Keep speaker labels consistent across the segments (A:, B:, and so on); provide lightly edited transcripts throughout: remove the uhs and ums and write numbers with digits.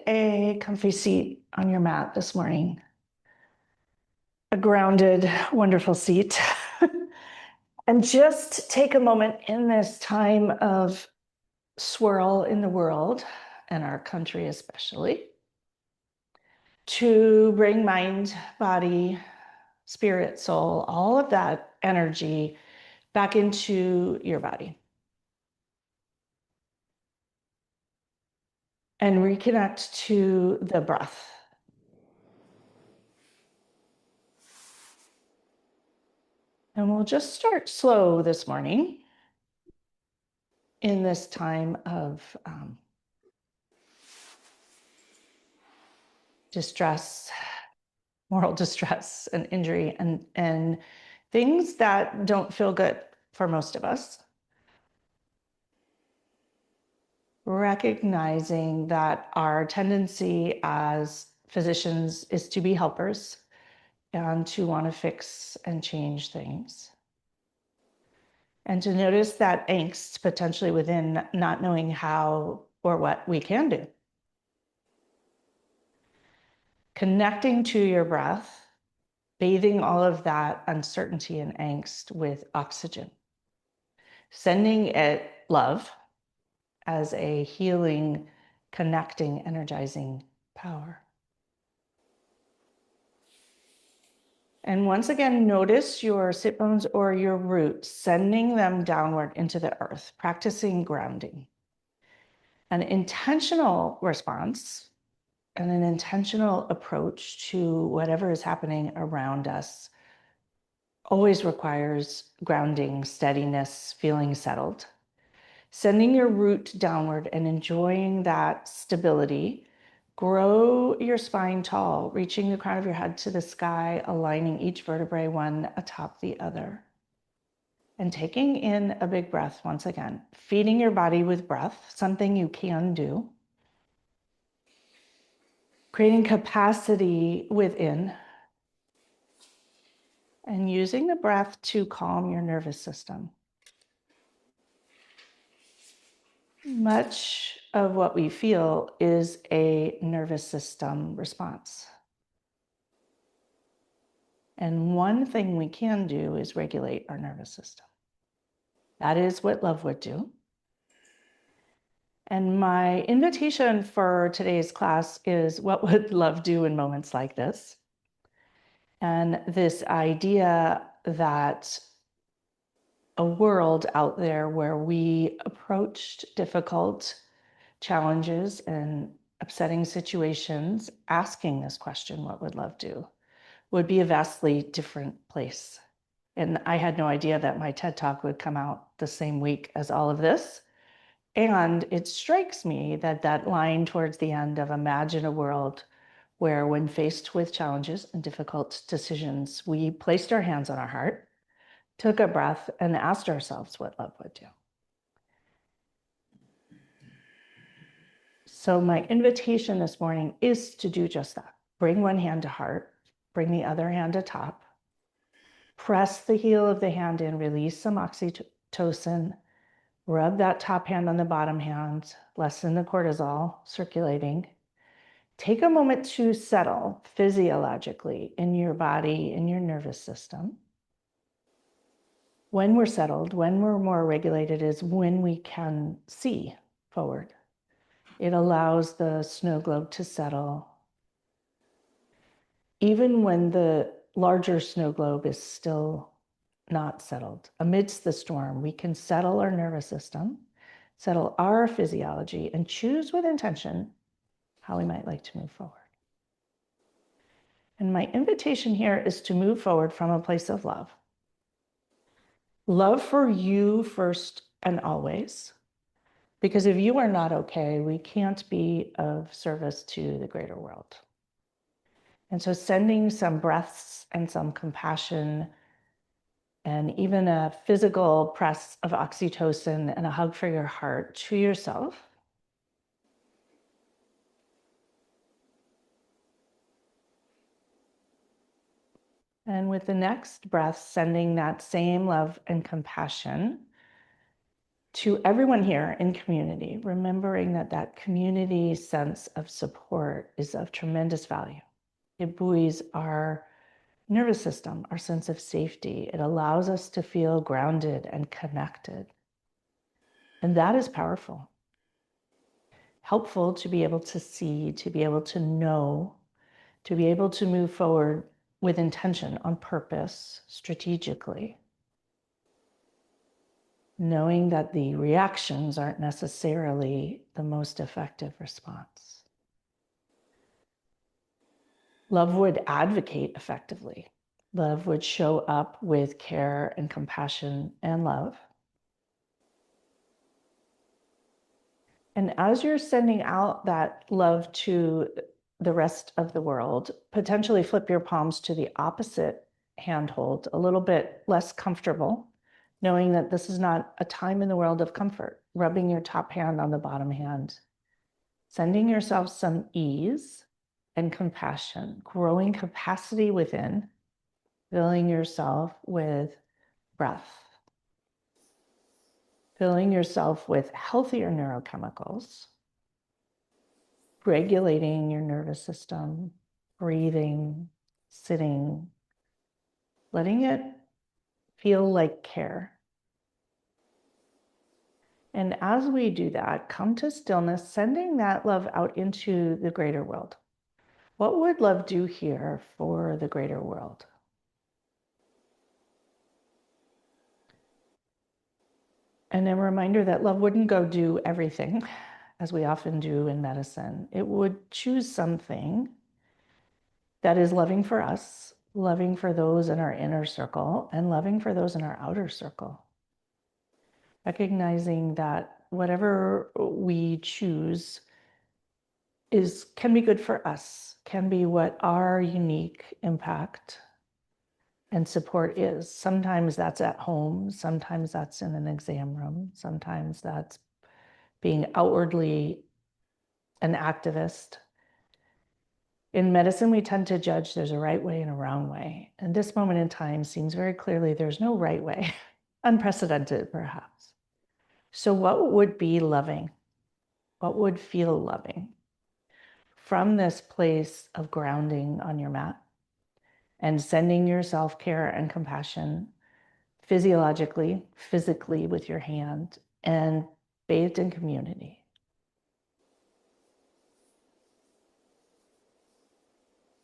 A: a comfy seat on your mat this morning. A grounded, wonderful seat. And just take a moment in this time of swirl in the world, and our country especially, to bring mind, body, spirit, soul, all of that energy back into your body. And reconnect to the breath. And we'll just start slow this morning in this time of distress, moral distress and injury, and things that don't feel good for most of us. Recognizing that our tendency as physicians is to be helpers and to want to fix and change things. And to notice that angst potentially within not knowing how or what we can do. Connecting to your breath, bathing all of that uncertainty and angst with oxygen. Sending it love as a healing, connecting, energizing power. And once again, notice your sit bones or your roots, sending them downward into the earth, practicing grounding. An intentional response and an intentional approach to whatever is happening around us always requires grounding, steadiness, feeling settled. Sending your root downward and enjoying that stability. Grow your spine tall, reaching the crown of your head to the sky, aligning each vertebrae one atop the other. And taking in a big breath once again, feeding your body with breath, something you can do. Creating capacity within. And using the breath to calm your nervous system. Much of what we feel is a nervous system response. And one thing we can do is regulate our nervous system. That is what love would do. And my invitation for today's class is, what would love do in moments like this? And this idea that a world out there where we approached difficult challenges and upsetting situations, asking this question, what would love do, would be a vastly different place. And I had no idea that my TED Talk would come out the same week as all of this. And it strikes me that that line towards the end of imagine a world where, when faced with challenges and difficult decisions, we placed our hands on our heart, took a breath, and asked ourselves what love would do. So my invitation this morning is to do just that. Bring one hand to heart, bring the other hand to top, press the heel of the hand in, release some oxytocin, rub that top hand on the bottom hand, lessen the cortisol circulating. Take a moment to settle physiologically in your body, in your nervous system. When we're settled, when we're more regulated, is when we can see forward. It allows the snow globe to settle. Even when the larger snow globe is still not settled, amidst the storm, we can settle our nervous system, settle our physiology, and choose with intention how we might like to move forward. And my invitation here is to move forward from a place of love. Love for you first and always. Because if you are not okay, we can't be of service to the greater world. And so sending some breaths and some compassion and even a physical press of oxytocin and a hug for your heart to yourself. And with the next breath, sending that same love and compassion To everyone here in community, remembering that that community sense of support is of tremendous value. It buoys our nervous system, our sense of safety. It allows us to feel grounded and connected. And that is powerful. Helpful to be able to see, to be able to know, to be able to move forward with intention, on purpose, strategically. Knowing that the reactions aren't necessarily the most effective response. Love would advocate effectively. Love would show up with care and compassion and love. And as you're sending out that love to the rest of the world, potentially flip your palms to the opposite handhold, a little bit less comfortable, knowing that this is not a time in the world of comfort, rubbing your top hand on the bottom hand, sending yourself some ease and compassion, growing capacity within, filling yourself with breath, filling yourself with healthier neurochemicals, regulating your nervous system, breathing, sitting, letting it feel like care. And as we do that, come to stillness, sending that love out into the greater world. What would love do here for the greater world? And a reminder that love wouldn't go do everything, as we often do in medicine. It would choose something that is loving for us, loving for those in our inner circle, and loving for those in our outer circle. Recognizing that whatever we choose can be good for us, can be what our unique impact and support is. Sometimes that's at home, sometimes that's in an exam room, sometimes that's being outwardly an activist. In medicine, we tend to judge there's a right way and a wrong way. And this moment in time seems very clearly there's no right way, unprecedented perhaps. So what would be loving? What would feel loving? From this place of grounding on your mat and sending your self-care and compassion physiologically, physically with your hand, and bathed in community.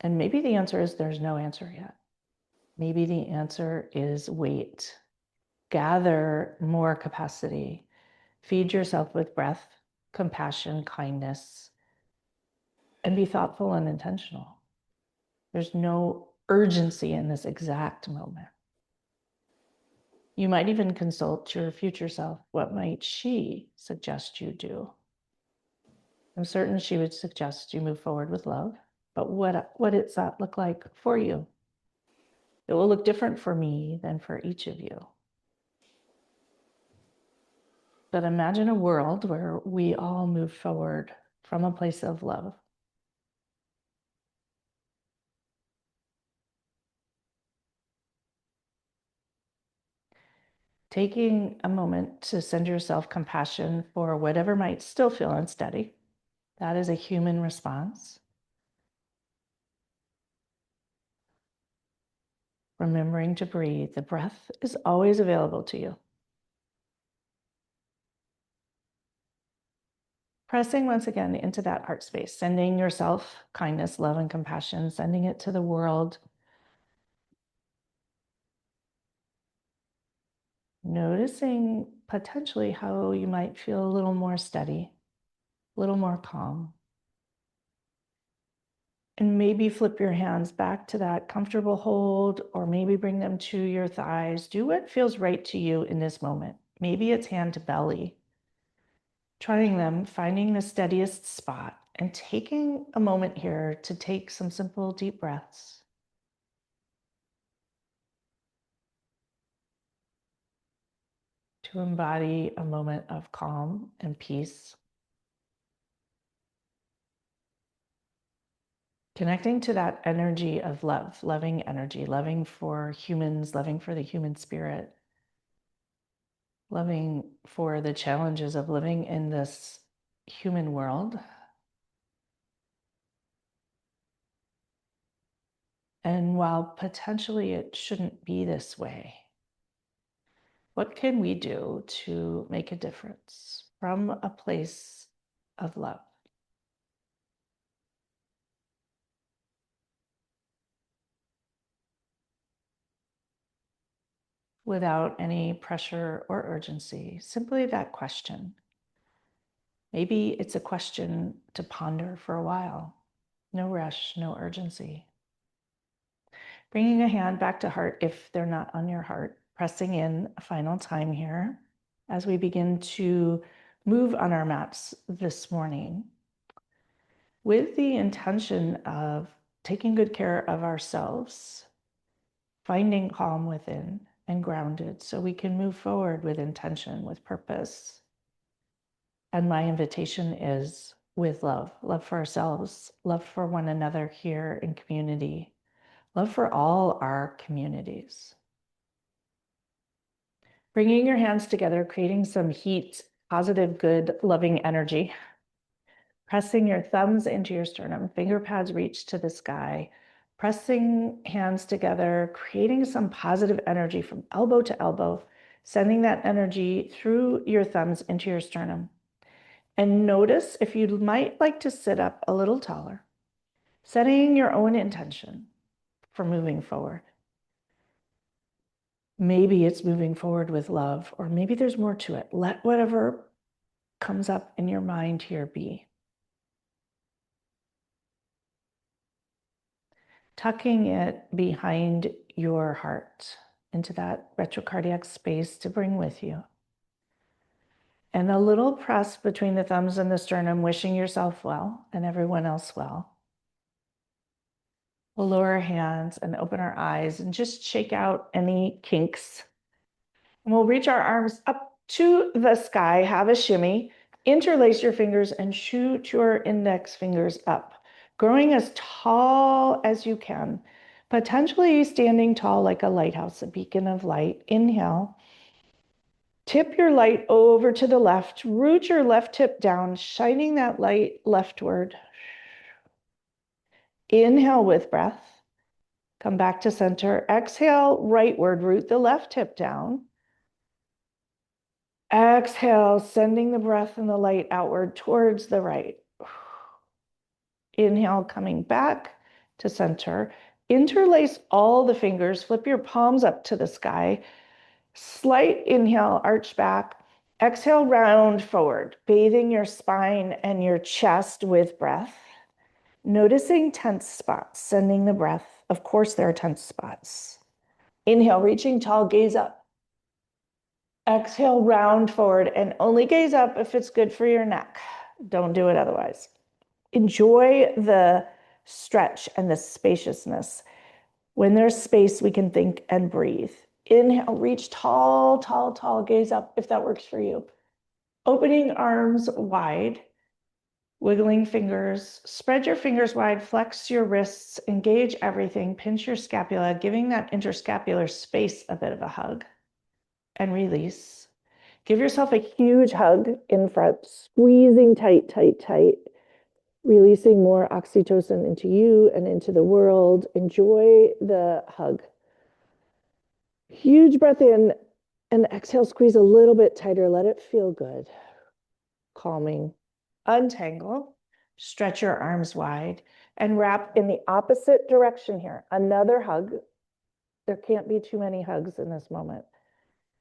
A: And maybe the answer is there's no answer yet. Maybe the answer is wait. Gather more capacity. Feed yourself with breath, compassion, kindness, and be thoughtful and intentional. There's no urgency in this exact moment. You might even consult your future self. What might she suggest you do? I'm certain she would suggest you move forward with love, but what does that look like for you? It will look different for me than for each of you. But imagine a world where we all move forward from a place of love. Taking a moment to send yourself compassion for whatever might still feel unsteady. That is a human response. Remembering to breathe. The breath is always available to you. Pressing once again into that heart space, sending yourself kindness, love, and compassion, sending it to the world. Noticing potentially how you might feel a little more steady, a little more calm. And maybe flip your hands back to that comfortable hold, or maybe bring them to your thighs. Do what feels right to you in this moment. Maybe it's hand to belly. Trying them, finding the steadiest spot, and taking a moment here to take some simple deep breaths. To embody a moment of calm and peace. Connecting to that energy of love, loving energy, loving for humans, loving for the human spirit. loving for the challenges of living in this human world. And while potentially it shouldn't be this way, what can we do to make a difference from a place of love? Without any pressure or urgency, simply that question. Maybe it's a question to ponder for a while. No rush, no urgency. Bringing a hand back to heart if they're not on your heart, pressing in a final time here as we begin to move on our mats this morning with the intention of taking good care of ourselves, finding calm within and grounded so we can move forward with intention, with purpose. And my invitation is with love, love for ourselves, love for one another here in community, love for all our communities. Bringing your hands together, creating some heat, positive, good, loving energy. Pressing your thumbs into your sternum, finger pads reach to the sky. Pressing hands together, creating some positive energy from elbow to elbow, sending that energy through your thumbs into your sternum. And notice if you might like to sit up a little taller, setting your own intention for moving forward. Maybe it's moving forward with love, or maybe there's more to it. Let whatever comes up in your mind here be. Tucking it behind your heart into that retrocardiac space to bring with you. And a little press between the thumbs and the sternum, wishing yourself well and everyone else well. We'll lower our hands and open our eyes and just shake out any kinks. And we'll reach our arms up to the sky, have a shimmy, interlace your fingers and shoot your index fingers up, growing as tall as you can, potentially standing tall like a lighthouse, a beacon of light. Inhale. Tip your light over to the left, root your left hip down, shining that light leftward. Inhale with breath. Come back to center. Exhale, rightward, root the left hip down. Exhale, sending the breath and the light outward towards the right. Inhale, coming back to center. Interlace all the fingers, flip your palms up to the sky. Slight inhale, arch back. Exhale, round forward, bathing your spine and your chest with breath. Noticing tense spots, sending the breath. Of course, there are tense spots. Inhale, reaching tall, gaze up. Exhale, round forward, and only gaze up if it's good for your neck. Don't do it otherwise. Enjoy the stretch and the spaciousness. When there's space, we can think and breathe. Inhale, reach tall, tall, tall, gaze up if that works for you. Opening arms wide, wiggling fingers, spread your fingers wide, flex your wrists, engage everything, pinch your scapula, giving that interscapular space a bit of a hug, and release. Give yourself a huge hug in front, squeezing tight, tight, tight, releasing more oxytocin into you and into the world. Enjoy the hug. Huge breath in and exhale, squeeze a little bit tighter. Let it feel good. Calming. Untangle, stretch your arms wide and wrap in the opposite direction here. Another hug. There can't be too many hugs in this moment.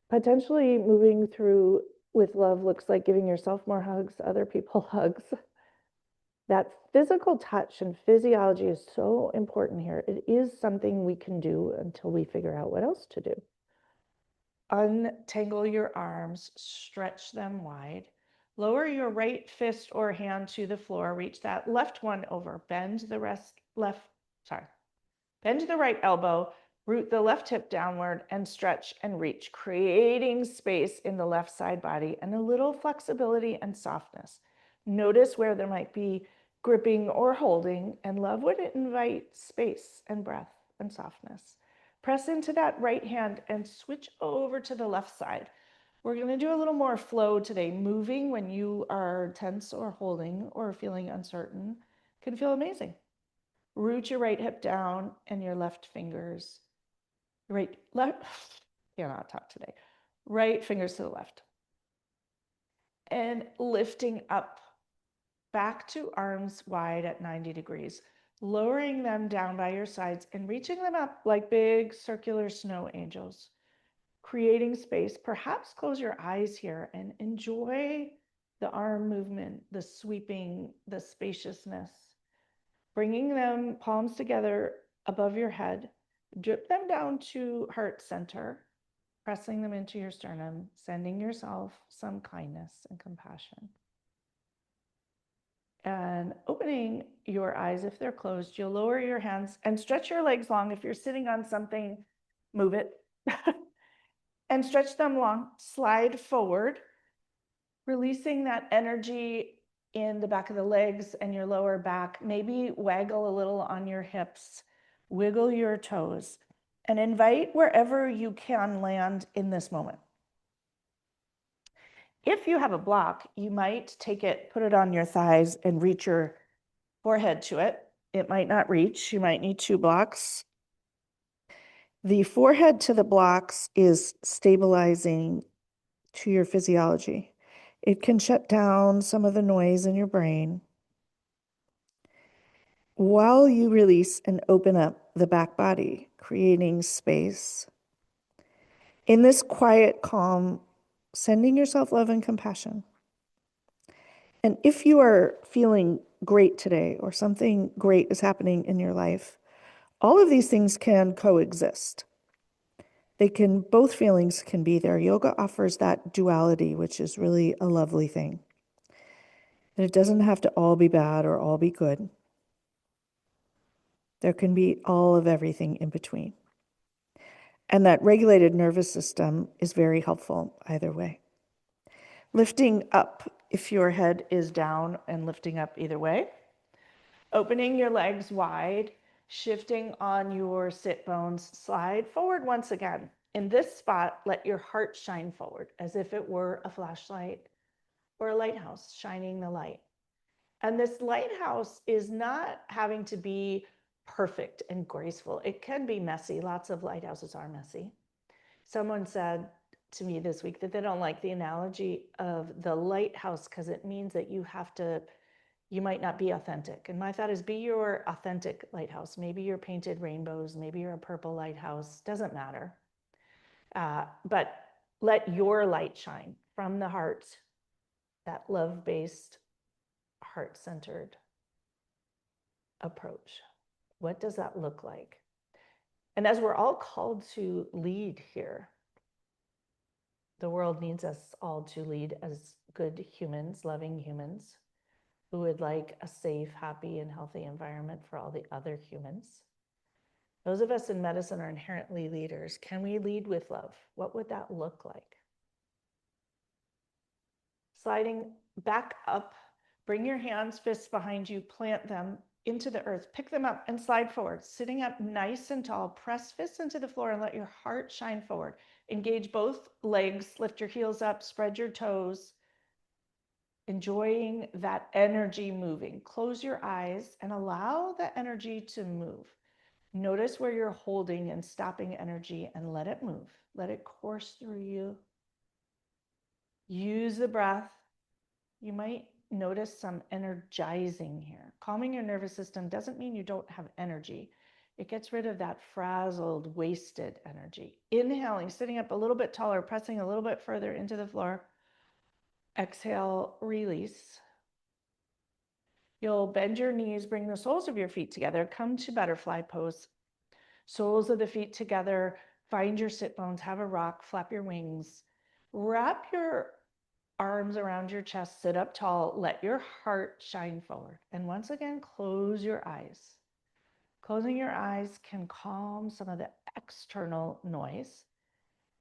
A: Potentially moving through with love looks like giving yourself more hugs, other people hugs. That physical touch and physiology is so important here. It is something we can do until we figure out what else to do. Untangle your arms, stretch them wide. Lower your right fist or hand to the floor. Reach that left one over. Bend the right elbow, root the left hip downward and stretch and reach, creating space in the left side body and a little flexibility and softness. Notice where there might be gripping or holding, and love would invite space and breath and softness. Press into that right hand and switch over to the left side. We're going to do a little more flow today. Moving when you are tense or holding or feeling uncertain can feel amazing. Root your right hip down and your left fingers. Left, cannot talk today. Right fingers to the left. And lifting up back to arms wide at 90 degrees, lowering them down by your sides and reaching them up like big circular snow angels, creating space. Perhaps close your eyes here and enjoy the arm movement, the sweeping, the spaciousness, bringing them palms together above your head, drip them down to heart center, pressing them into your sternum, sending yourself some kindness and compassion. And opening your eyes, if they're closed, you'll lower your hands and stretch your legs long. If you're sitting on something, move it and stretch them long. Slide forward, releasing that energy in the back of the legs and your lower back. Maybe waggle a little on your hips, wiggle your toes, and invite wherever you can land in this moment. If you have a block, you might take it, put it on your thighs, and reach your forehead to it. It might not reach. You might need 2 blocks. The forehead to the blocks is stabilizing to your physiology. It can shut down some of the noise in your brain while you release and open up the back body, creating space. In this quiet calm, sending yourself love and compassion. And if you are feeling great today or something great is happening in your life, all of these things can coexist. Both feelings can be there. Yoga offers that duality, which is really a lovely thing. And it doesn't have to all be bad or all be good. There can be all of everything in between. And that regulated nervous system is very helpful either way. Lifting up if your head is down and lifting up either way. Opening your legs wide, shifting on your sit bones, slide forward once again. In this spot, let your heart shine forward as if it were a flashlight or a lighthouse shining the light. And this lighthouse is not having to be perfect and graceful. It can be messy. Lots of lighthouses are messy. Someone said to me this week that they don't like the analogy of the lighthouse because it means that you might not be authentic. And my thought is be your authentic lighthouse. Maybe you're painted rainbows, maybe you're a purple lighthouse, doesn't matter. But let your light shine from the heart, that love-based, heart-centered approach. What does that look like? And as we're all called to lead here, the world needs us all to lead as good humans, loving humans, who would like a safe, happy, and healthy environment for all the other humans. Those of us in medicine are inherently leaders. Can we lead with love? What would that look like? Sliding back up, bring your hands, fists behind you, plant them into the earth, pick them up and slide forward. Sitting up nice and tall, press fists into the floor and let your heart shine forward. Engage both legs, lift your heels up, spread your toes, enjoying that energy moving. Close your eyes and allow the energy to move. Notice where you're holding and stopping energy and let it move. Let it course through you. Use the breath. You might notice some energizing here. Calming your nervous system doesn't mean you don't have energy. It gets rid of that frazzled, wasted energy. Inhaling, sitting up a little bit taller, pressing a little bit further into the floor. Exhale, release. You'll bend your knees, bring the soles of your feet together, come to butterfly pose. Soles of the feet together, find your sit bones, have a rock, flap your wings. Wrap your arms around your chest, sit up tall, let your heart shine forward. And once again, close your eyes. Closing your eyes can calm some of the external noise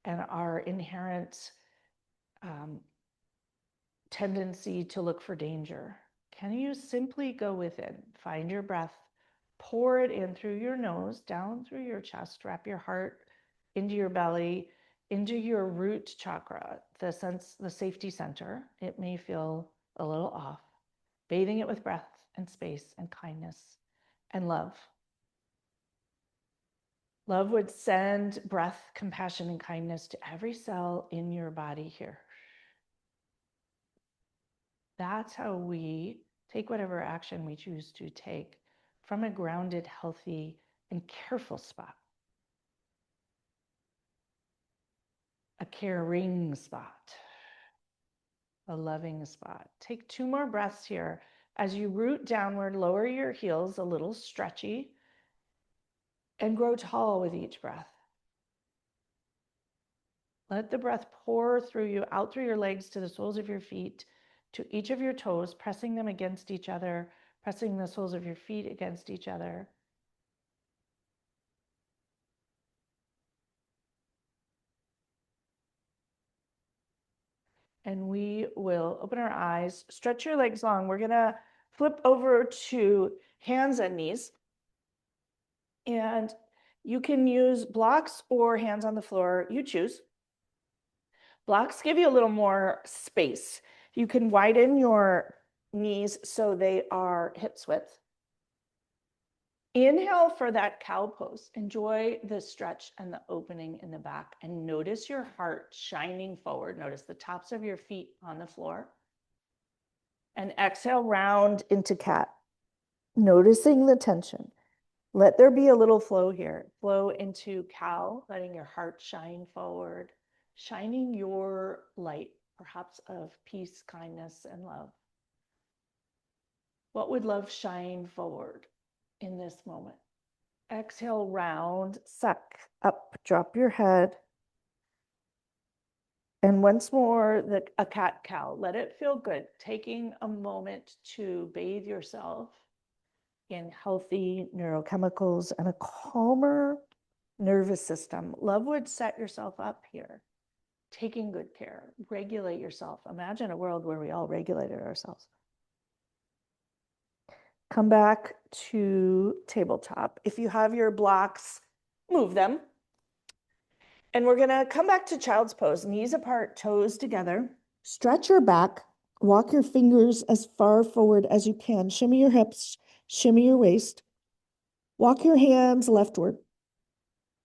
A: and our inherent tendency to look for danger. Can you simply go within, find your breath, pour it in through your nose, down through your chest, wrap your heart into your belly, into your root chakra, the safety center. It may feel a little off. Bathing it with breath and space and kindness and love. Love would send breath, compassion, and kindness to every cell in your body here. That's how we take whatever action we choose to take from a grounded, healthy, and careful spot. A caring spot. A loving spot. Take 2 more breaths here. As you root downward, lower your heels a little, stretchy, and grow tall with each breath. Let the breath pour through you, out through your legs to the soles of your feet, to each of your toes, pressing them against each other, pressing the soles of your feet against each other. And we will open our eyes, stretch your legs long. We're gonna flip over to hands and knees. And you can use blocks or hands on the floor, you choose. Blocks give you a little more space. You can widen your knees so they are hips width. Inhale for that cow pose. Enjoy the stretch and the opening in the back, and notice your heart shining forward. Notice the tops of your feet on the floor. And exhale, round into cat. Noticing the tension. Let there be a little flow here. Flow into cow, letting your heart shine forward, shining your light, perhaps of peace, kindness, and love. What would love shine forward in this moment? Exhale, round, suck, up, drop your head. And once more, a cat-cow. Let it feel good. Taking a moment to bathe yourself in healthy neurochemicals and a calmer nervous system. Love would set yourself up here. Taking good care. Regulate yourself. Imagine a world where we all regulated ourselves. Come back to tabletop. If you have your blocks, move them. And we're gonna come back to child's pose, knees apart, toes together. Stretch your back, walk your fingers as far forward as you can. Shimmy your hips, shimmy your waist. Walk your hands leftward.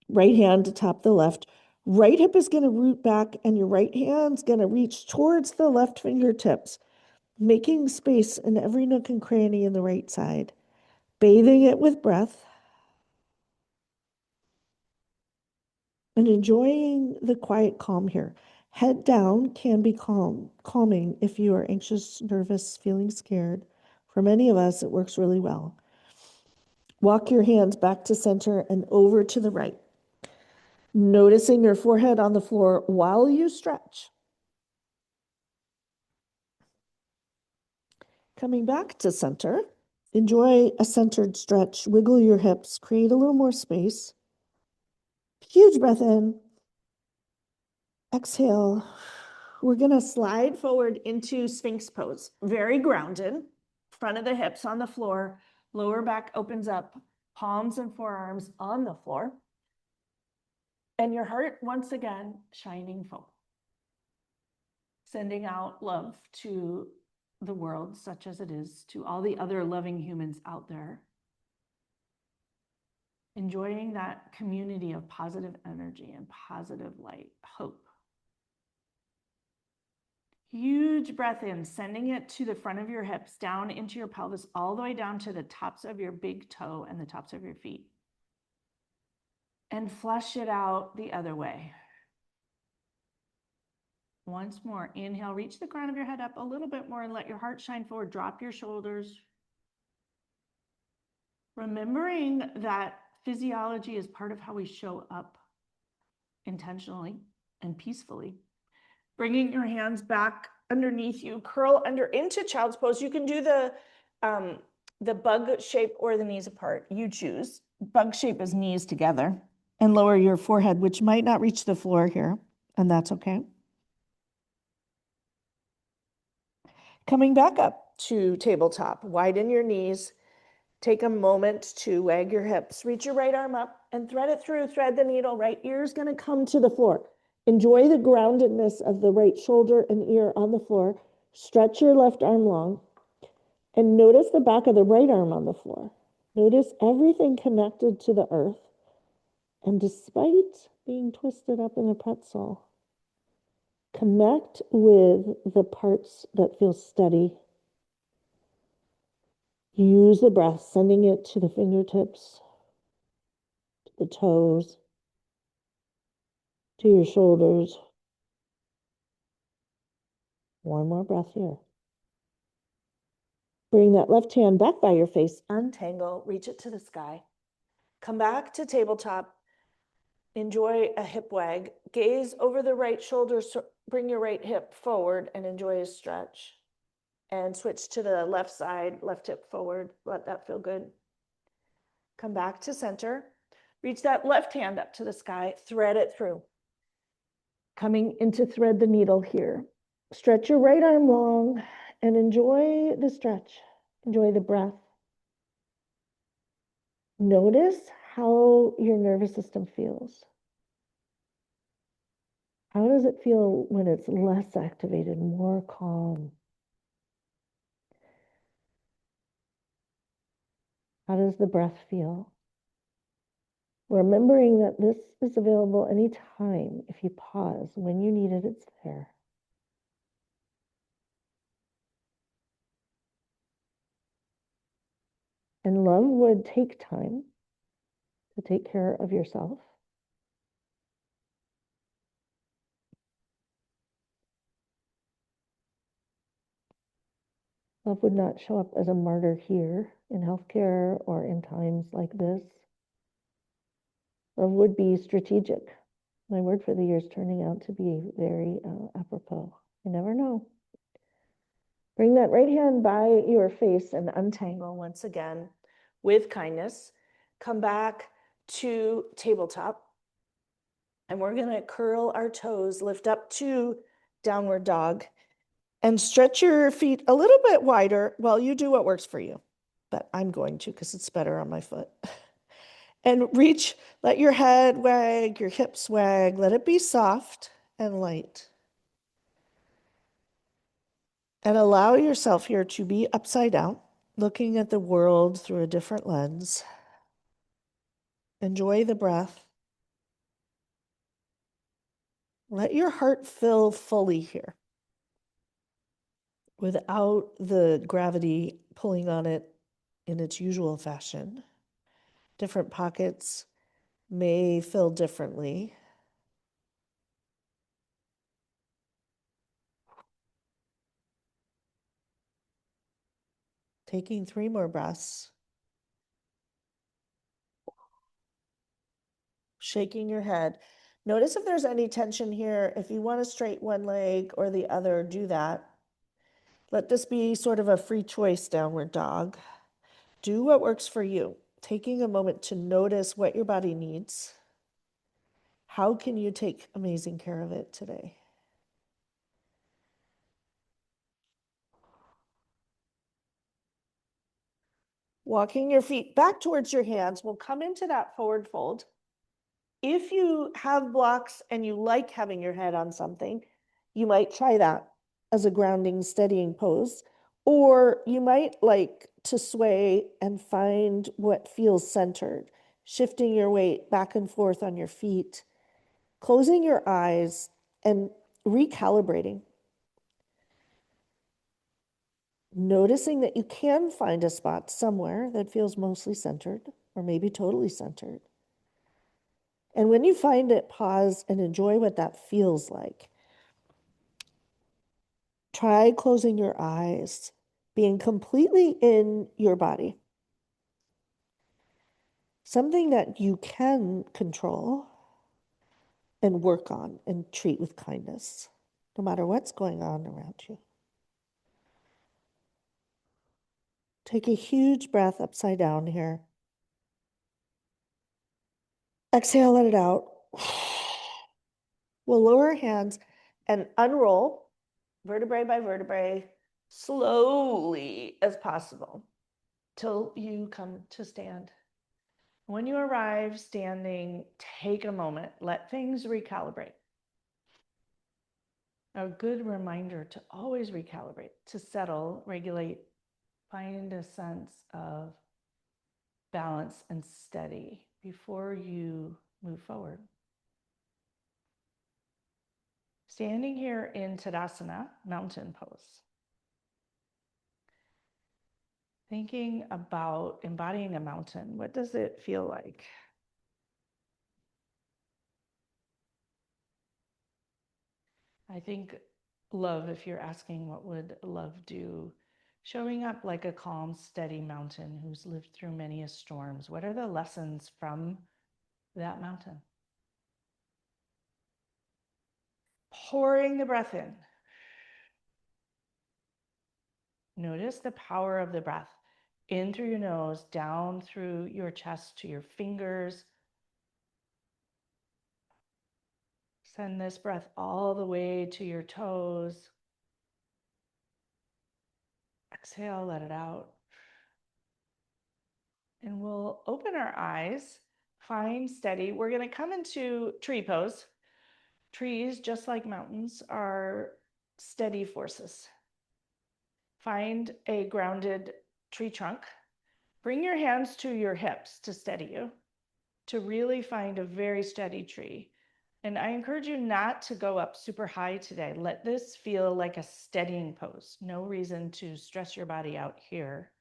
A: Right hand to top the left. Right hip is gonna root back and your right hand's gonna reach towards the left fingertips, making space in every nook and cranny in the right side. Bathing it with breath. And enjoying the quiet calm here. Head down can be calming if you are anxious, nervous, feeling scared. For many of us, it works really well. Walk your hands back to center and over to the right. Noticing your forehead on the floor while you stretch. Coming back to center. Enjoy a centered stretch. Wiggle your hips. Create a little more space. Huge breath in. Exhale. We're going to slide forward into Sphinx pose. Very grounded. Front of the hips on the floor. Lower back opens up. Palms and forearms on the floor. And your heart, once again, shining forward. Sending out love to the world, such as it is, to all the other loving humans out there. Enjoying that community of positive energy and positive light, hope. Huge breath in, sending it to the front of your hips, down into your pelvis, all the way down to the tops of your big toe and the tops of your feet. And flush it out the other way. Once more, inhale, reach the crown of your head up a little bit more and let your heart shine forward. Drop your shoulders. Remembering that physiology is part of how we show up intentionally and peacefully. Bringing your hands back underneath you, curl under into child's pose. You can do the bug shape or the knees apart. You choose. Bug shape is knees together, and lower your forehead, which might not reach the floor here, and that's okay. Coming back up to tabletop, widen your knees. Take a moment to wag your hips. Reach your right arm up and thread it through. Thread the needle. Right ear is going to come to the floor.
B: Enjoy the groundedness of the right shoulder and ear on the floor. Stretch your left arm long and notice the back of the right arm on the floor. Notice everything connected to the earth. And despite being twisted up in a pretzel, connect with the parts that feel steady. Use the breath, sending it to the fingertips, to the toes, to your shoulders. One more breath here. Bring that left hand back by your face, untangle, reach it to the sky. Come back to tabletop. Enjoy a hip wag. Gaze over the right shoulder, bring your right hip forward and enjoy a stretch. And switch to the left side, left hip forward. Let that feel good. Come back to center. Reach that left hand up to the sky, thread it through. Coming into thread the needle here. Stretch your right arm long and enjoy the stretch. Enjoy the breath. Notice how your nervous system feels. How does it feel when it's less activated, more calm? How does the breath feel? Remembering that this is available anytime. If you pause, when you need it, it's there. And love would take time to take care of yourself. Love would not show up as a martyr here in healthcare or in times like this. Love would be strategic. My word for the year is turning out to be very apropos. You never know. Bring that right hand by your face and untangle once again with kindness. Come back to tabletop. And we're going to curl our toes, lift up to downward dog, and stretch your feet a little bit wider. Well, you do what works for you, but I'm going to because it's better on my foot. And reach, let your head wag, your hips wag, let it be soft and light. And allow yourself here to be upside down, looking at the world through a different lens. Enjoy the breath. Let your heart fill fully here without the gravity pulling on it in its usual fashion. Different pockets may fill differently. Taking 3 more breaths. Shaking your head. Notice if there's any tension here. If you want to straighten one leg or the other, do that. Let this be sort of a free choice downward dog. Do what works for you. Taking a moment to notice what your body needs. How can you take amazing care of it today? Walking your feet back towards your hands, we'll come into that forward fold. If you have blocks and you like having your head on something, you might try that as a grounding, steadying pose. Or you might like to sway and find what feels centered, shifting your weight back and forth on your feet, closing your eyes and recalibrating. Noticing that you can find a spot somewhere that feels mostly centered or maybe totally centered. And when you find it, pause and enjoy what that feels like. Try closing your eyes, being completely in your body. Something that you can control and work on and treat with kindness, no matter what's going on around you. Take a huge breath upside down here. Exhale, let it out. We'll lower our hands and unroll vertebrae by vertebrae slowly as possible till you come to stand. When you arrive standing, take a moment, let things recalibrate.
A: A good reminder to always recalibrate, to settle, regulate, find a sense of balance and steady before you move forward. Standing here in Tadasana, mountain pose. Thinking about embodying a mountain, what does it feel like? I think love, if you're asking what would love do, showing up like a calm, steady mountain who's lived through many storms. What are the lessons from that mountain? Pouring the breath in. Notice the power of the breath. In through your nose, down through your chest to your fingers. Send this breath all the way to your toes. Exhale, let it out. And we'll open our eyes, find steady. We're going to come into tree pose. Trees, just like mountains, are steady forces. Find a grounded tree trunk. Bring your hands to your hips to steady you, to really find a very steady tree. And I encourage you not to go up super high today. Let this feel like a steadying pose. No reason to stress your body out here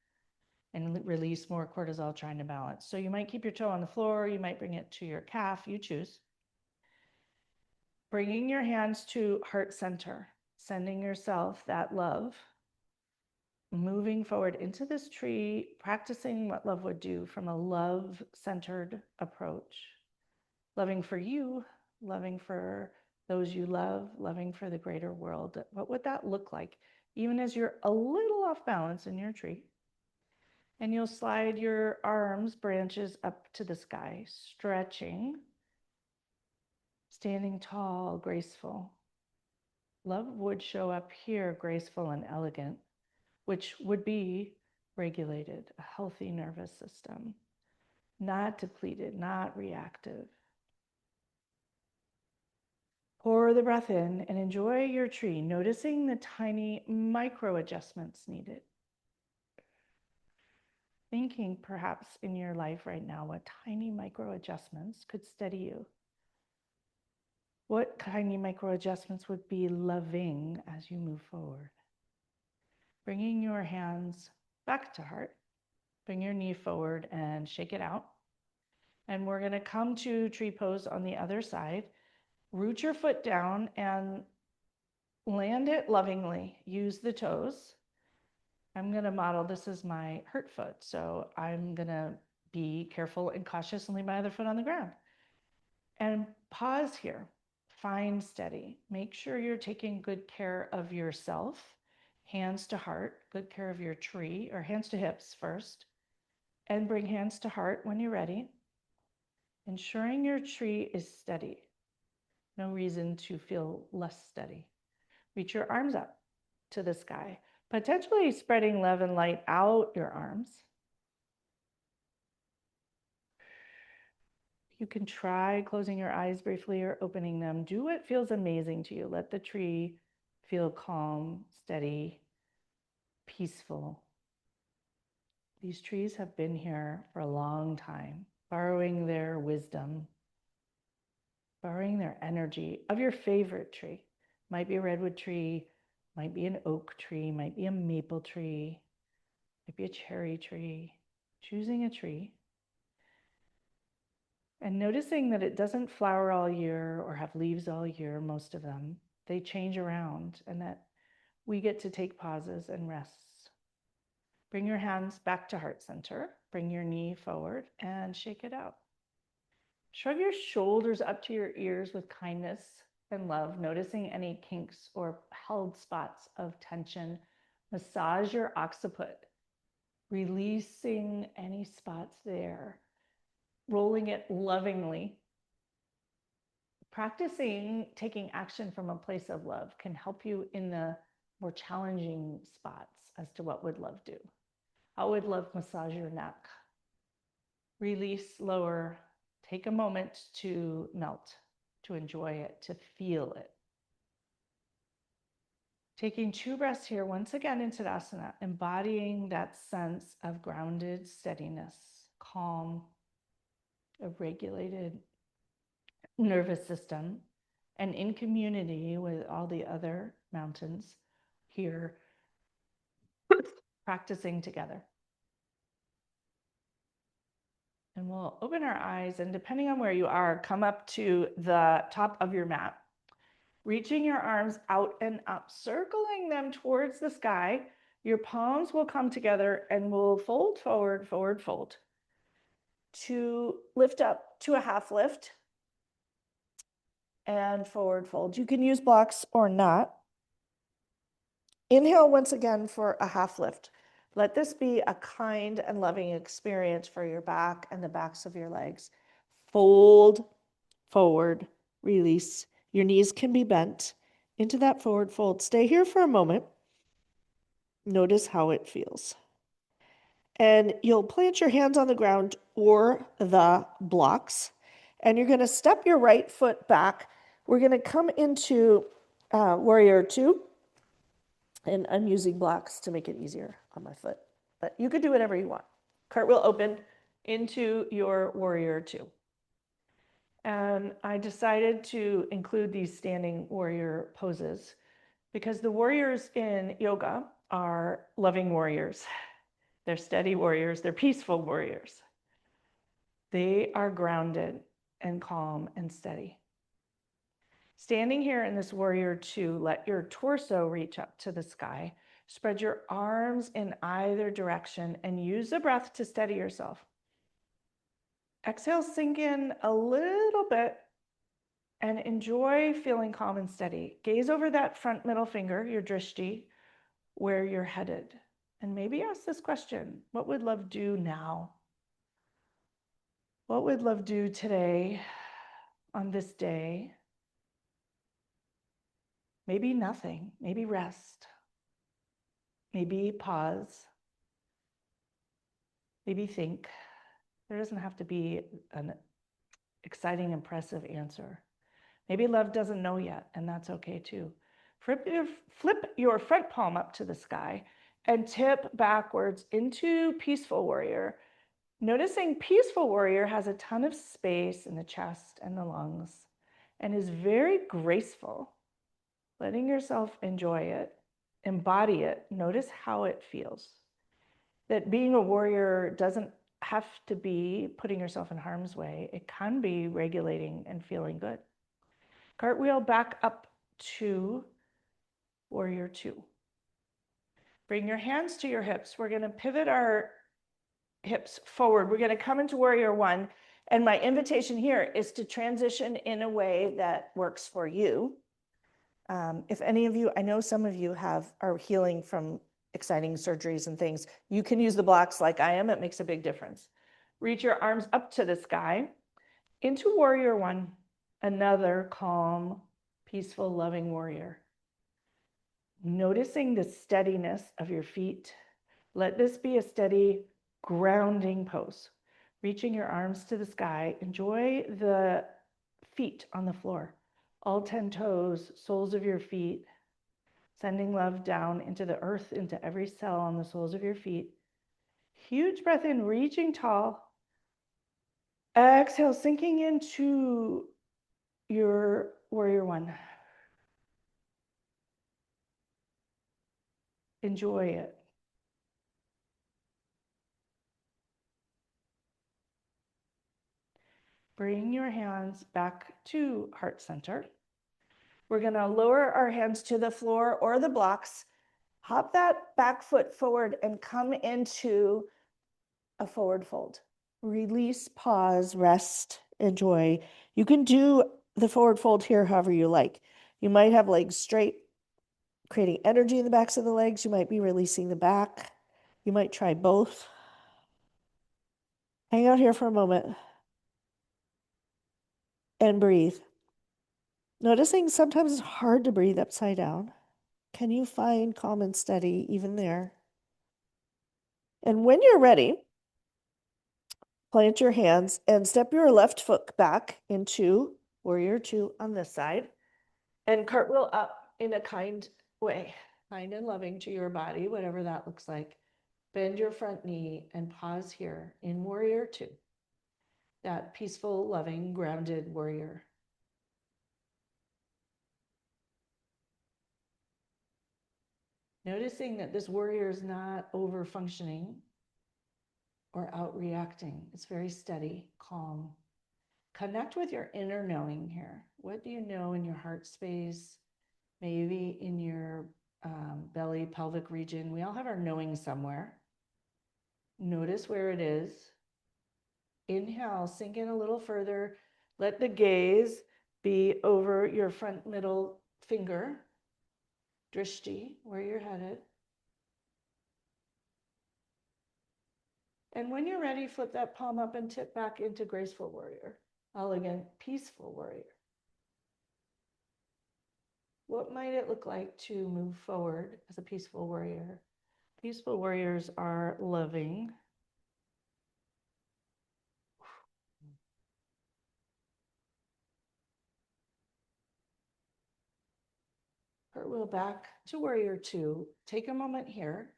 A: and release more cortisol trying to balance. So you might keep your toe on the floor, you might bring it to your calf, you choose. Bringing your hands to heart center, sending yourself that love, moving forward into this tree, practicing what love would do from a love-centered approach. Loving for you, loving for those you love, loving for the greater world. What would that look like? Even as you're a little off balance in your tree. And you'll slide your arms, branches up to the sky, stretching, standing tall, graceful. Love would show up here, graceful and elegant, which would be regulated, a healthy nervous system, not depleted, not reactive. Pour the breath in and enjoy your tree, noticing the tiny micro adjustments needed. Thinking perhaps in your life right now, what tiny micro adjustments could steady you? What tiny micro adjustments would be loving as you move forward? Bringing your hands back to heart. Bring your knee forward and shake it out. And we're going to come to tree pose on the other side. Root your foot down and land it lovingly. Use the toes. I'm going to model this as my hurt foot. So I'm going to be careful and cautious and leave my other foot on the ground. And pause here. Find steady. Make sure you're taking good care of yourself. Hands to heart, good care of your tree, or hands to hips first. And bring hands to heart when you're ready. Ensuring your tree is steady. No reason to feel less steady. Reach your arms up to the sky, potentially spreading love and light out your arms. You can try closing your eyes briefly or opening them. Do what feels amazing to you. Let the tree feel calm, steady, peaceful. These trees have been here for a long time, borrowing their wisdom, borrowing their energy of your favorite tree. Might be a redwood tree, might be an oak tree, might be a maple tree, might be a cherry tree. Choosing a tree and noticing that it doesn't flower all year or have leaves all year, most of them. They change around, and that we get to take pauses and rests. Bring your hands back to heart center. Bring your knee forward and shake it out. Shrug your shoulders up to your ears with kindness and love, noticing any kinks or held spots of tension. Massage your occiput, releasing any spots there, rolling it lovingly. Practicing taking action from a place of love can help you in the more challenging spots as to what would love do. How would love massage your neck? Release, lower, take a moment to melt, to enjoy it, to feel it. Taking 2 breaths here, once again in Tadasana, embodying that sense of grounded steadiness, calm, a regulated nervous system, and in community with all the other mountains here, practicing together. And we'll open our eyes, and depending on where you are, come up to the top of your mat, reaching your arms out and up, circling them towards the sky. Your palms will come together and will fold forward, forward, fold, to lift up to a half lift and forward fold. You can use blocks or not. Inhale once again for a half lift. Let this be a kind and loving experience for your back and the backs of your legs. Fold forward, release. Your knees can be bent into that forward fold. Stay here for a moment. Notice how it feels. And you'll plant your hands on the ground or the blocks, and you're going to step your right foot back. We're going to come into warrior two. And I'm using blocks to make it easier on my foot, but you could do whatever you want. Cartwheel open into your warrior two. And I decided to include these standing warrior poses because the warriors in yoga are loving warriors. They're steady warriors. They're peaceful warriors. They are grounded and calm and steady. Standing here in this warrior two, let your torso reach up to the sky. Spread your arms in either direction and use the breath to steady yourself. Exhale, sink in a little bit and enjoy feeling calm and steady. Gaze over that front middle finger, your drishti, where you're headed. And maybe ask this question: what would love do now? What would love do today on this day? Maybe nothing, maybe rest, maybe pause, maybe think. There doesn't have to be an exciting, impressive answer. Maybe love doesn't know yet, and that's okay too. Flip your front palm up to the sky and tip backwards into peaceful warrior. Noticing peaceful warrior has a ton of space in the chest and the lungs and is very graceful. Letting yourself enjoy it, embody it, notice how it feels. That being a warrior doesn't have to be putting yourself in harm's way. It can be regulating and feeling good. Cartwheel back up to warrior two. Bring your hands to your hips. We're going to pivot our hips forward. We're going to come into warrior one. And my invitation here is to transition in a way that works for you. If any of you, I know some of you are healing from exciting surgeries and things, you can use the blocks like I am. It makes a big difference. Reach your arms up to the sky into warrior one, another calm, peaceful, loving warrior. Noticing the steadiness of your feet. Let this be a steady grounding pose. Reaching your arms to the sky. Enjoy the feet on the floor. All 10 toes, soles of your feet, sending love down into the earth, into every cell on the soles of your feet. Huge breath in, reaching tall. Exhale, sinking into your warrior one. Enjoy it. Bring your hands back to heart center. We're going to lower our hands to the floor or the blocks. Hop that back foot forward and come into a forward fold. Release, pause, rest, enjoy. You can do the forward fold here however you like. You might have legs straight, creating energy in the backs of the legs. You might be releasing the back. You might try both. Hang out here for a moment and breathe. Noticing sometimes it's hard to breathe upside down. Can you find calm and steady even there? And when you're ready, plant your hands and step your left foot back into warrior two on this side and cartwheel up in a kind way. kind and loving to your body, whatever that looks like. Bend your front knee and pause here in warrior two. That peaceful, loving, grounded warrior. Noticing that this warrior is not over functioning or out reacting. It's very steady, calm. Connect with your inner knowing here. What do you know in your heart space? Maybe in your belly, pelvic region. We all have our knowing somewhere. Notice where it is. Inhale, sink in a little further. Let the gaze be over your front middle finger, drishti, where you're headed. And when you're ready, flip that palm up and tip back into graceful warrior. Elegant, peaceful warrior. What might it look like to move forward as a peaceful warrior? Peaceful warriors are loving. Cartwheel back to warrior two. Take a moment here.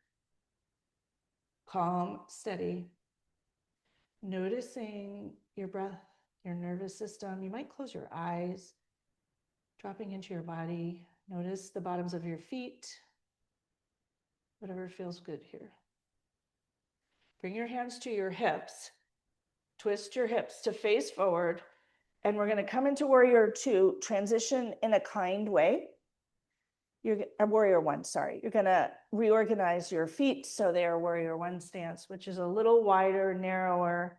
A: Calm, steady. Noticing your breath, your nervous system. You might close your eyes, dropping into your body. Notice the bottoms of your feet, whatever feels good here. Bring your hands to your hips. Twist your hips to face forward. And we're going to come into warrior two, transition in a kind way. You're a warrior one, sorry. You're going to reorganize your feet so they are warrior one stance, which is a little wider, narrower,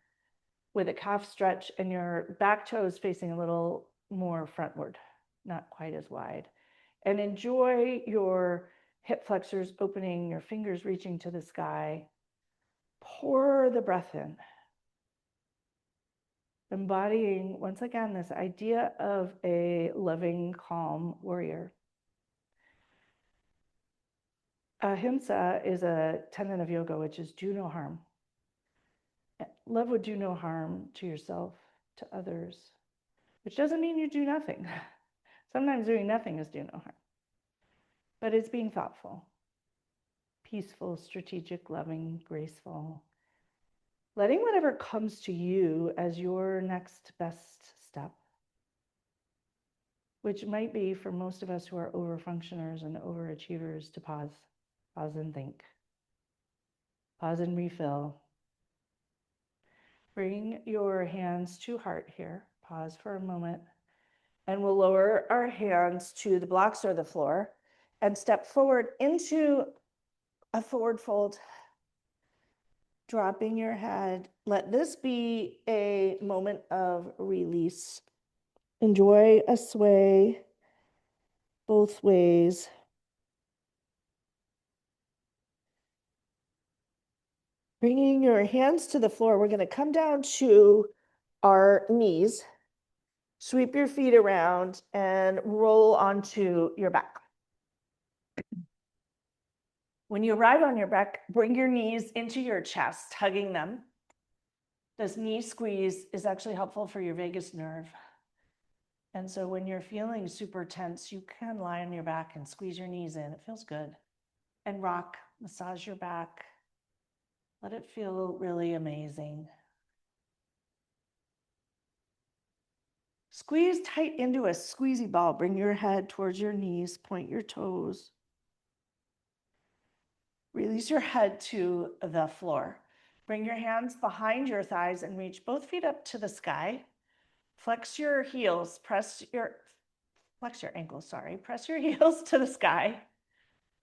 A: with a calf stretch and your back toes facing a little more frontward, not quite as wide. And enjoy your hip flexors opening, your fingers reaching to the sky. Pour the breath in. Embodying, once again, this idea of a loving, calm warrior. Ahimsa is a tenet of yoga, which is do no harm. Love would do no harm to yourself, to others, which doesn't mean you do nothing. Sometimes doing nothing is do no harm. But it's being thoughtful, peaceful, strategic, loving, graceful. Letting whatever comes to you as your next best step, which might be for most of us who are overfunctioners and overachievers to pause and think. Pause and refill. Bring your hands to heart here. Pause for a moment. And we'll lower our hands to the blocks or the floor and step forward into a forward fold. Dropping your head. Let this be a moment of release. Enjoy a sway both ways. Bringing your hands to the floor, we're going to come down to our knees. Sweep your feet around and roll onto your back. When you arrive on your back, bring your knees into your chest, hugging them. This knee squeeze is actually helpful for your vagus nerve. And so when you're feeling super tense, you can lie on your back and squeeze your knees in. It feels good. And rock, massage your back. Let it feel really amazing. Squeeze tight into a squeezy ball. Bring your head towards your knees, point your toes. Release your head to the floor. Bring your hands behind your thighs and reach both feet up to the sky. Flex your heels, flex your ankles, Press your heels to the sky.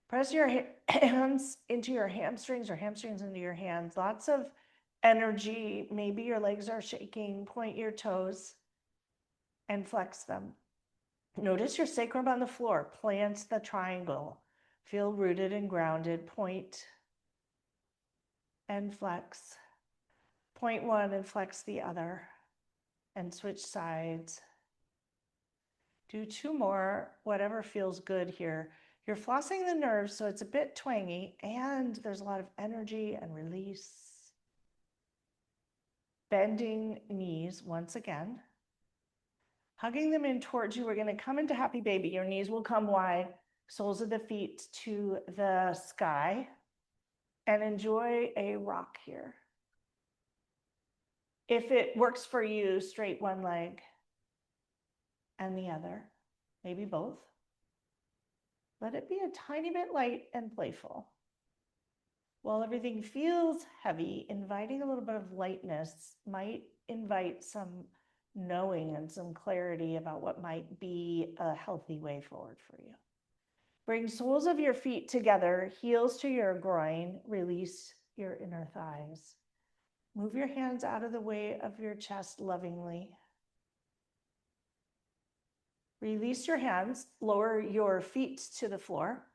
A: Press your hands into your hamstrings or hamstrings into your hands. Lots of energy. Maybe your legs are shaking. Point your toes and flex them. Notice your sacrum on the floor. Plant the triangle. Feel rooted and grounded. Point and flex. Point one and flex the other. And switch sides. Do two more, whatever feels good here. You're flossing the nerves, so it's a bit twangy, and there's a lot of energy and release. Bending knees once again. Hugging them in towards you. We're going to come into happy baby. Your knees will come wide. soles of the feet to the sky, and enjoy a rock here. If it works for you, straight one leg and the other, maybe both. Let it be a tiny bit light and playful. While everything feels heavy, inviting a little bit of lightness might invite some knowing and some clarity about what might be a healthy way forward for you. Bring soles of your feet together, heels to your groin, release your inner thighs. Move your hands out of the way of your chest lovingly. Release your hands, lower your feet to the floor.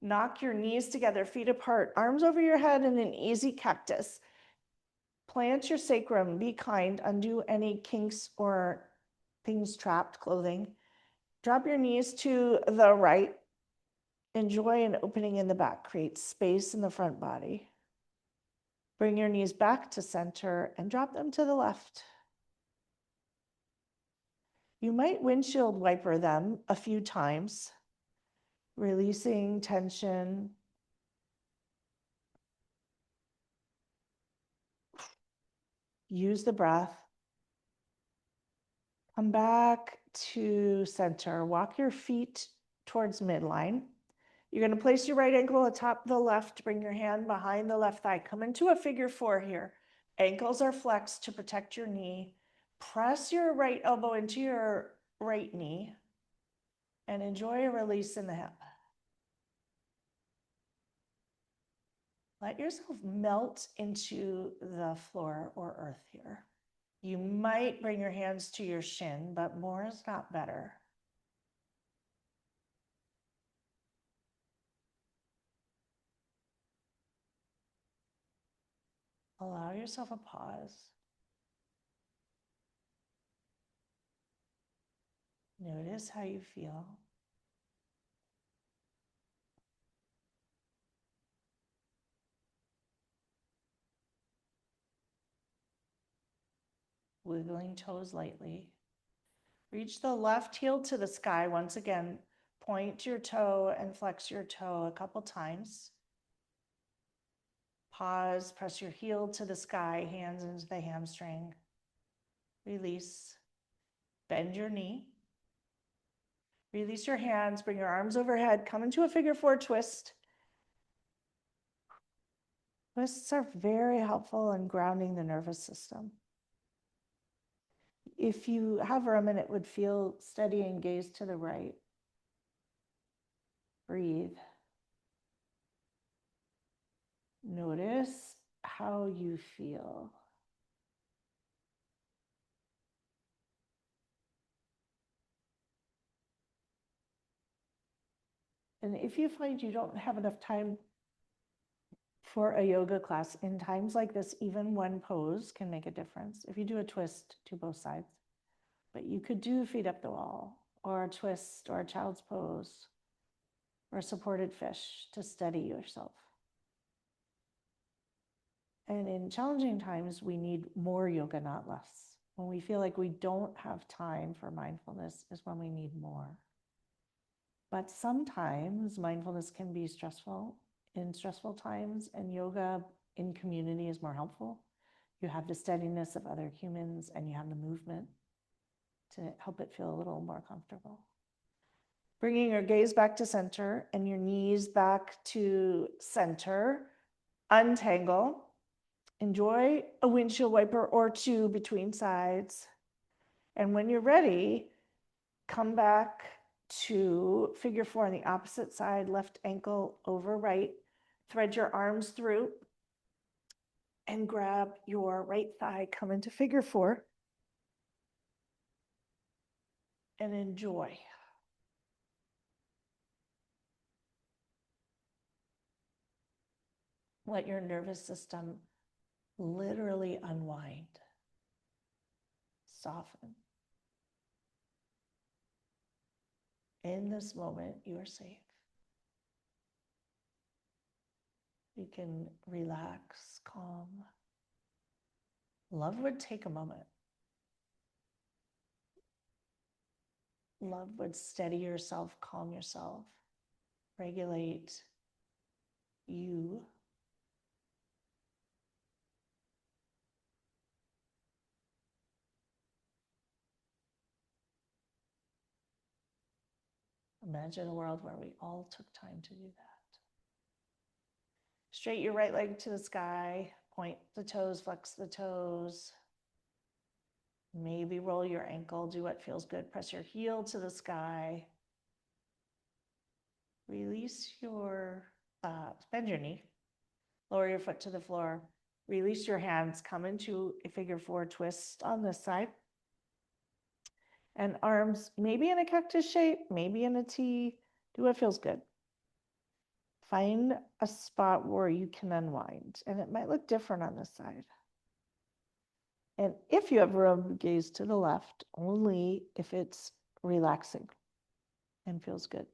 A: Knock your knees together, feet apart, arms over your head in an easy cactus. Plant your sacrum, be kind, undo any kinks or things trapped, clothing. Drop your knees to the right. Enjoy an opening in the back, create space in the front body. Bring your knees back to center and drop them to the left. You might windshield wiper them a few times, releasing tension. Use the breath. Come back to center. Walk your feet towards midline. You're going to place your right ankle atop the left. Bring your hand behind the left thigh. Come into a figure four here. Ankles are flexed to protect your knee. Press your right elbow into your right knee and enjoy a release in the hip. Let yourself melt into the floor or earth here. You might bring your hands to your shin, but more is not better. Allow yourself a pause. Notice how you feel. Wiggling toes lightly. Reach the left heel to the sky once again. Point your toe and flex your toe a couple times. Pause, press your heel to the sky, hands into the hamstring. Release. Bend your knee. Release your hands, bring your arms overhead, come into a figure four twist. Twists are very helpful in grounding the nervous system. If you hover a minute, would feel steady and gaze to the right. Breathe. Notice how you feel. And if you find you don't have enough time for a yoga class, in times like this, even one pose can make a difference. If you do a twist to both sides, but you could do feet up the wall, or a twist, or a child's pose, or a supported fish to steady yourself. And in challenging times, we need more yoga, not less. When we feel like we don't have time for mindfulness is when we need more. But sometimes mindfulness can be stressful in stressful times, and yoga in community is more helpful. You have the steadiness of other humans and you have the movement to help it feel a little more comfortable. Bringing your gaze back to center and your knees back to center. Untangle. Enjoy a windshield wiper or two between sides. And when you're ready, come back to figure four on the opposite side, left ankle over right. Thread your arms through and grab your right thigh, come into figure four and enjoy. Let your nervous system literally unwind, soften. In this moment, you are safe. You can relax, calm. Love would take a moment. Love would steady yourself, calm yourself. regulate you. Imagine a world where we all took time to do that. Straight your right leg to the sky, point the toes, flex the toes. Maybe roll your ankle, do what feels good. Press your heel to the sky. Release your, bend your knee. Lower your foot to the floor. Release your hands, come into a figure four twist on this side. And arms, maybe in a cactus shape, maybe in a T, do what feels good. Find a spot where you can unwind, and it might look different on this side. And if you have room, gaze to the left, only if it's relaxing and feels good.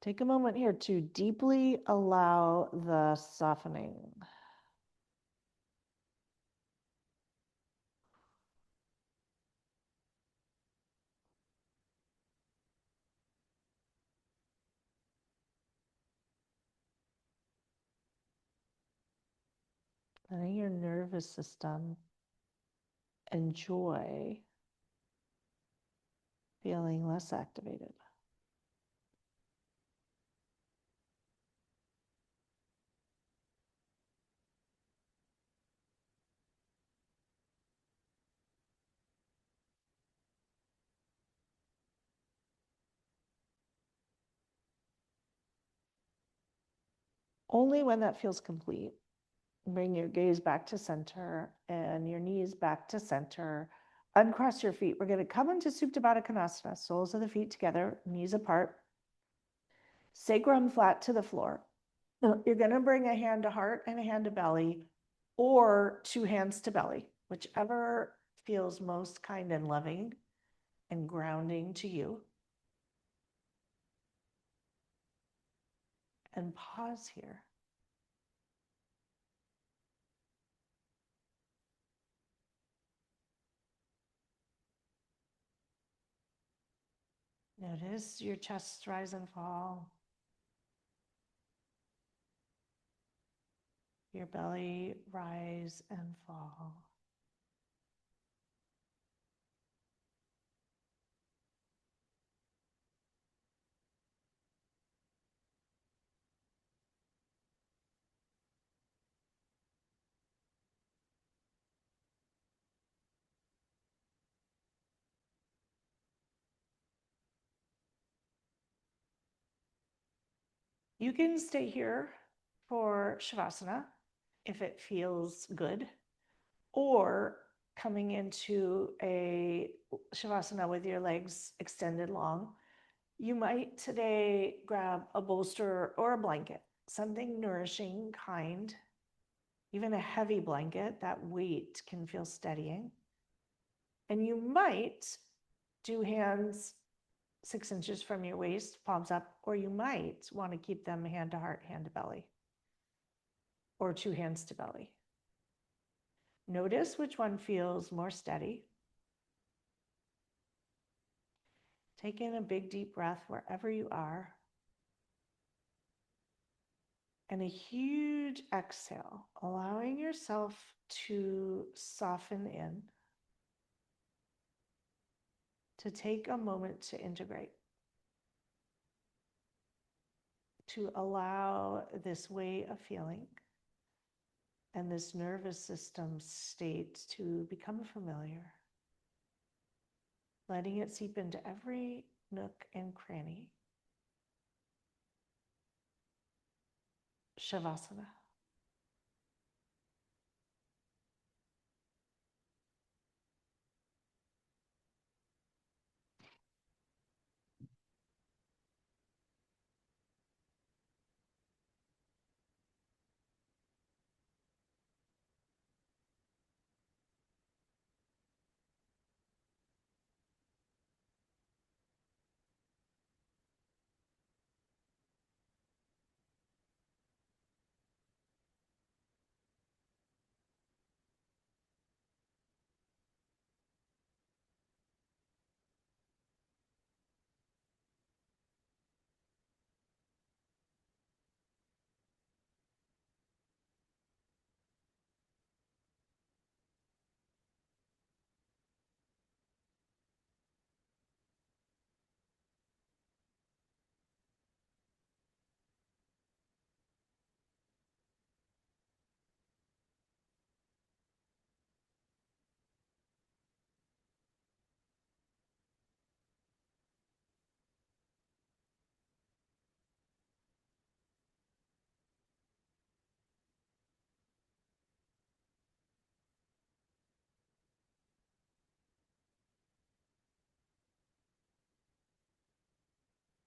A: Take a moment here to deeply allow the softening. Letting your nervous system enjoy feeling less activated. Only when that feels complete, bring your gaze back to center and your knees back to center. Uncross your feet. We're going to come into Supta Baddha Konasana, soles of the feet together, knees apart, sacrum flat to the floor. Now, you're going to bring a hand to heart and a hand to belly, or two hands to belly, whichever feels most kind and loving and grounding to you. And pause here. Notice your chest rise and fall, your belly rise and fall. You can stay here for Shavasana if it feels good, or coming into a Shavasana with your legs extended long. You might today grab a bolster or a blanket, something nourishing, kind, even a heavy blanket. That weight can feel steadying. And you might do hands 6 inches from your waist, palms up, or you might want to keep them hand to heart, hand to belly, or two hands to belly. Notice which one feels more steady. Take in a big deep breath wherever you are. And a huge exhale, allowing yourself to soften in, to take a moment to integrate, to allow this way of feeling and this nervous system state to become familiar, letting it seep into every nook and cranny. Shavasana.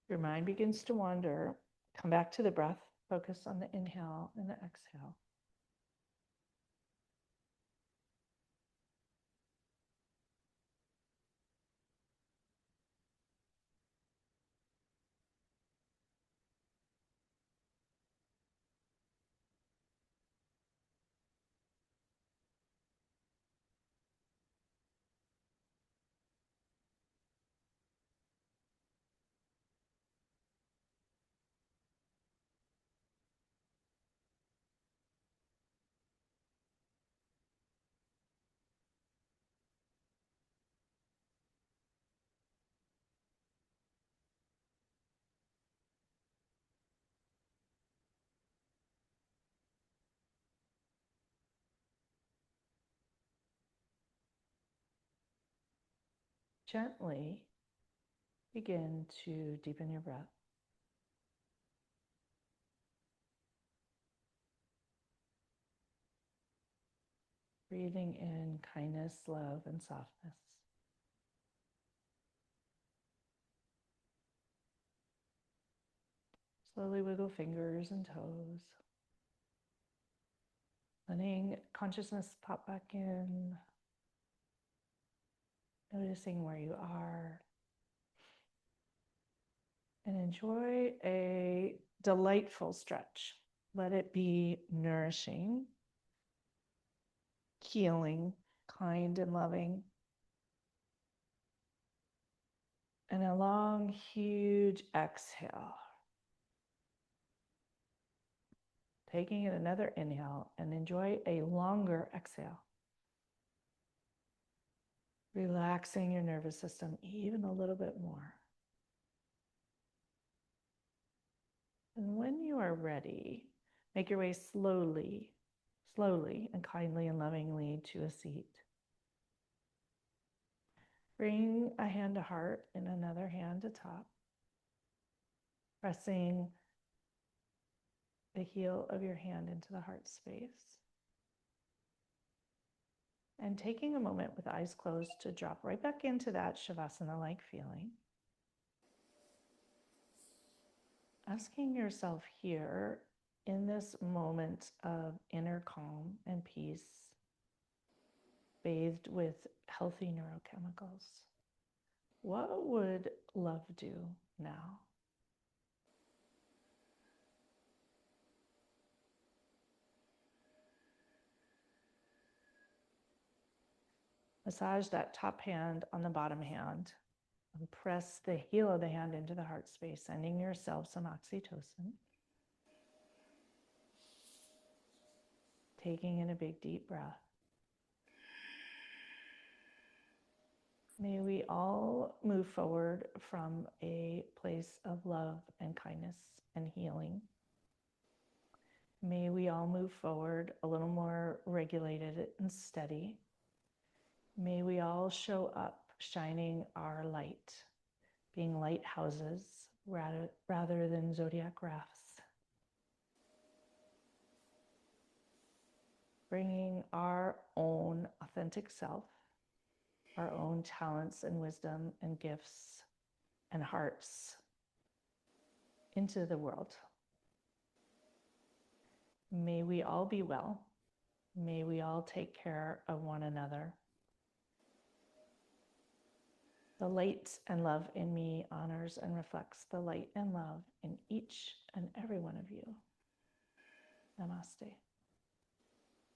A: Your mind begins to wander, come back to the breath, focus on the inhale and the exhale. Gently begin to deepen your breath. Breathing in kindness, love, and softness. Slowly wiggle fingers and toes. Letting consciousness pop back in. Noticing where you are. And enjoy a delightful stretch. Let it be nourishing, healing, kind and loving. And a long, huge exhale. Taking in another inhale and enjoy a longer exhale. Relaxing your nervous system even a little bit more. And when you are ready, make your way slowly and kindly and lovingly to a seat. Bring a hand to heart and another hand to top. Pressing the heel of your hand into the heart space. And taking a moment with eyes closed to drop right back into that Shavasana-like feeling. Asking yourself here in this moment of inner calm and peace, bathed with healthy neurochemicals, what would love do now? Massage that top hand on the bottom hand and press the heel of the hand into the heart space, sending yourself some oxytocin. Taking in a big deep breath. May we all move forward from a place of love and kindness and healing. May we all move forward a little more regulated and steady. May we all show up shining our light, being lighthouses rather than zodiac rafts. Bringing our own authentic self, our own talents and wisdom and gifts and hearts into the world. May we all be well. May we all take care of one another. The light and love in me honors and reflects the light and love in each and every one of you. Namaste.